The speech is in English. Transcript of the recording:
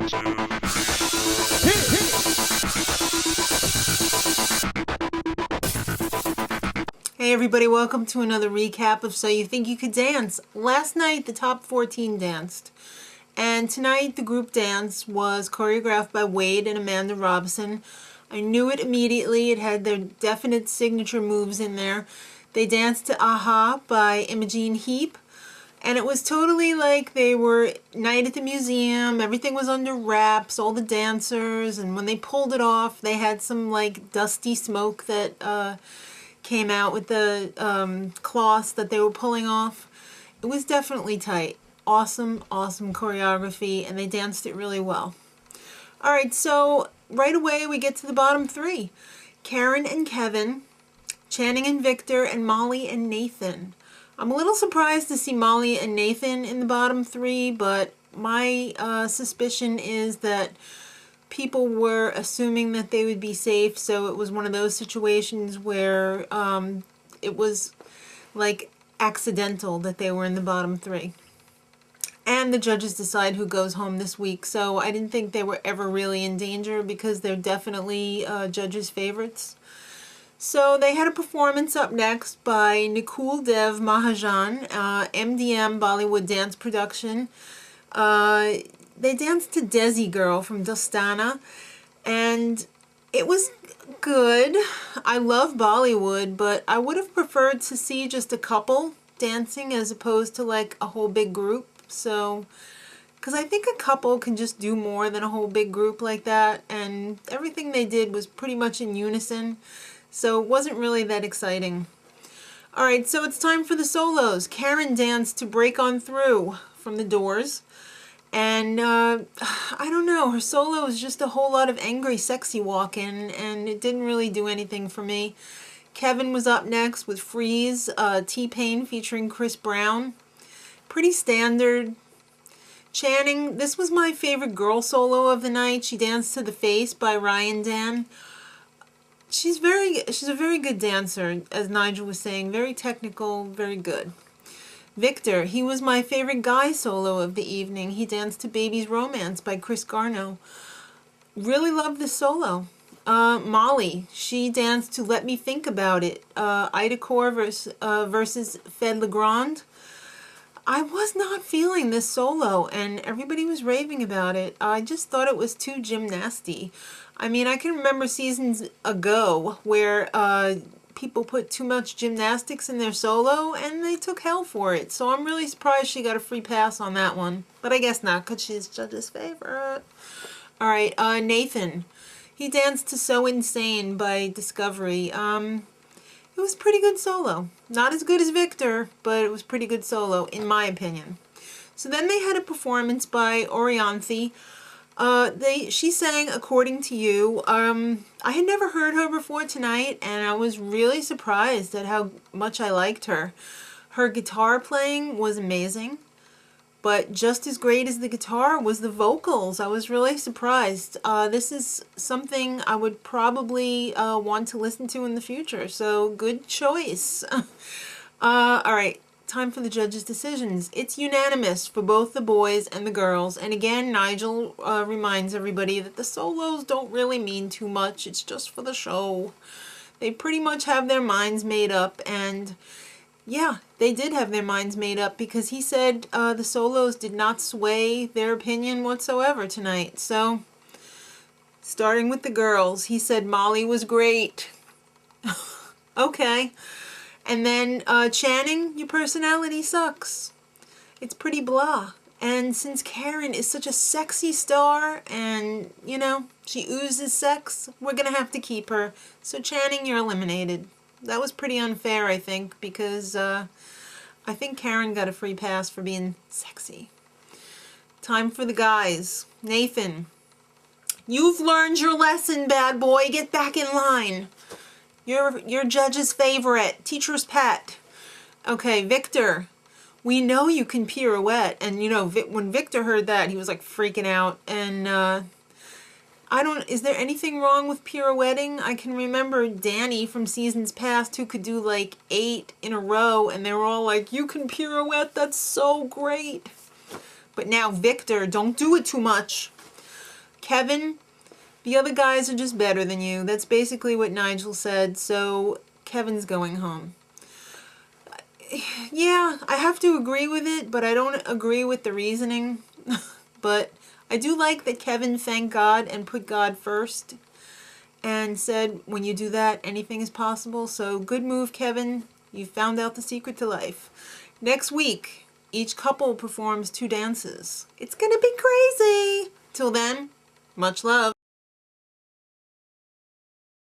Hey everybody, welcome to another recap of So You Think You Could Dance. Last night the top 14 danced, and tonight the group dance was choreographed by Wade and Amanda Robson. I knew it immediately. It had their definite signature moves in there. They danced to Aha by Imogen Heap, and it was totally like they were night at the museum. Everything was under wraps, all the dancers, and when they pulled it off they had some like dusty smoke that came out with the cloths that they were pulling off. It was definitely tight. Awesome, awesome choreography, and they danced it really well. Alright, so right away we get to the bottom three. Karen and Kevin, Channing and Victor, and Mollee and Nathan. I'm a little surprised to see Mollee and Nathan in the bottom three, but my suspicion is that people were assuming that they would be safe, so it was one of those situations where it was like accidental that they were in the bottom three. And the judges decide who goes home this week, so I didn't think they were ever really in danger because they're definitely judges' favorites. So they had a performance up next by Nakul Dev Mahajan, MDM Bollywood dance production. They danced to Desi Girl from Dostana, and it was good. I love Bollywood, but I would have preferred to see just a couple dancing as opposed to like a whole big group. So, because I think a couple can just do more than a whole big group like that, and everything they did was pretty much in unison, so it wasn't really that exciting. Alright, so it's time for the solos. Karen danced to Break On Through from The Doors. And I don't know, her solo was just a whole lot of angry, sexy walking, and it didn't really do anything for me. Kevin was up next with Freeze, T-Pain featuring Chris Brown. Pretty standard. Channing, this was my favorite girl solo of the night. She danced to The Face by RyanDan. She's a very good dancer, as Nigel was saying. Very technical, very good. Victor, he was my favorite guy solo of the evening. He danced to Baby's Romance by Garneau. Really loved this solo. Mollee, she danced to Let Me Think About It. Corr versus Fedde Grande. I was not feeling this solo, and everybody was raving about it. I just thought it was too gymnasty. I mean, I can remember seasons ago where people put too much gymnastics in their solo and they took hell for it. So I'm really surprised she got a free pass on that one. But I guess not, because she's judge's favorite. Alright, Nathan. He danced to So Insane by Discovery. It was pretty good solo. Not as good as Victor, but it was pretty good solo, in my opinion. So then they had a performance by RyanDan. She sang According to You. I had never heard her before tonight, and I was really surprised at how much I liked her. Her guitar playing was amazing, but just as great as the guitar was the vocals. I was really surprised. This is something I would probably want to listen to in the future, so good choice. Alright. Time for the judges' decisions. It's unanimous for both the boys and the girls. And again, Nigel reminds everybody that the solos don't really mean too much. It's just for the show. They pretty much have their minds made up. And yeah, they did have their minds made up because he said the solos did not sway their opinion whatsoever tonight. So, starting with the girls, he said Mollee was great. Okay. And then, Channing, your personality sucks. It's pretty blah. And since Karen is such a sexy star and, you know, she oozes sex, we're going to have to keep her. So Channing, you're eliminated. That was pretty unfair, I think, because I think Karen got a free pass for being sexy. Time for the guys. Nathan, you've learned your lesson, bad boy. Get back in line. You're judge's favorite, teacher's pet. Okay, Victor, we know you can pirouette. And, you know, when Victor heard that, he was, like, freaking out. And, is there anything wrong with pirouetting? I can remember Danny from seasons past who could do, like, 8 in a row. And they were all like, you can pirouette, that's so great. But now, Victor, don't do it too much. Kevin, the other guys are just better than you. That's basically what Nigel said, so Kevin's going home. Yeah, I have to agree with it, but I don't agree with the reasoning. But I do like that Kevin thanked God and put God first and said, when you do that, anything is possible. So good move, Kevin. You found out the secret to life. Next week, each couple performs 2 dances. It's gonna be crazy. Till then, much love.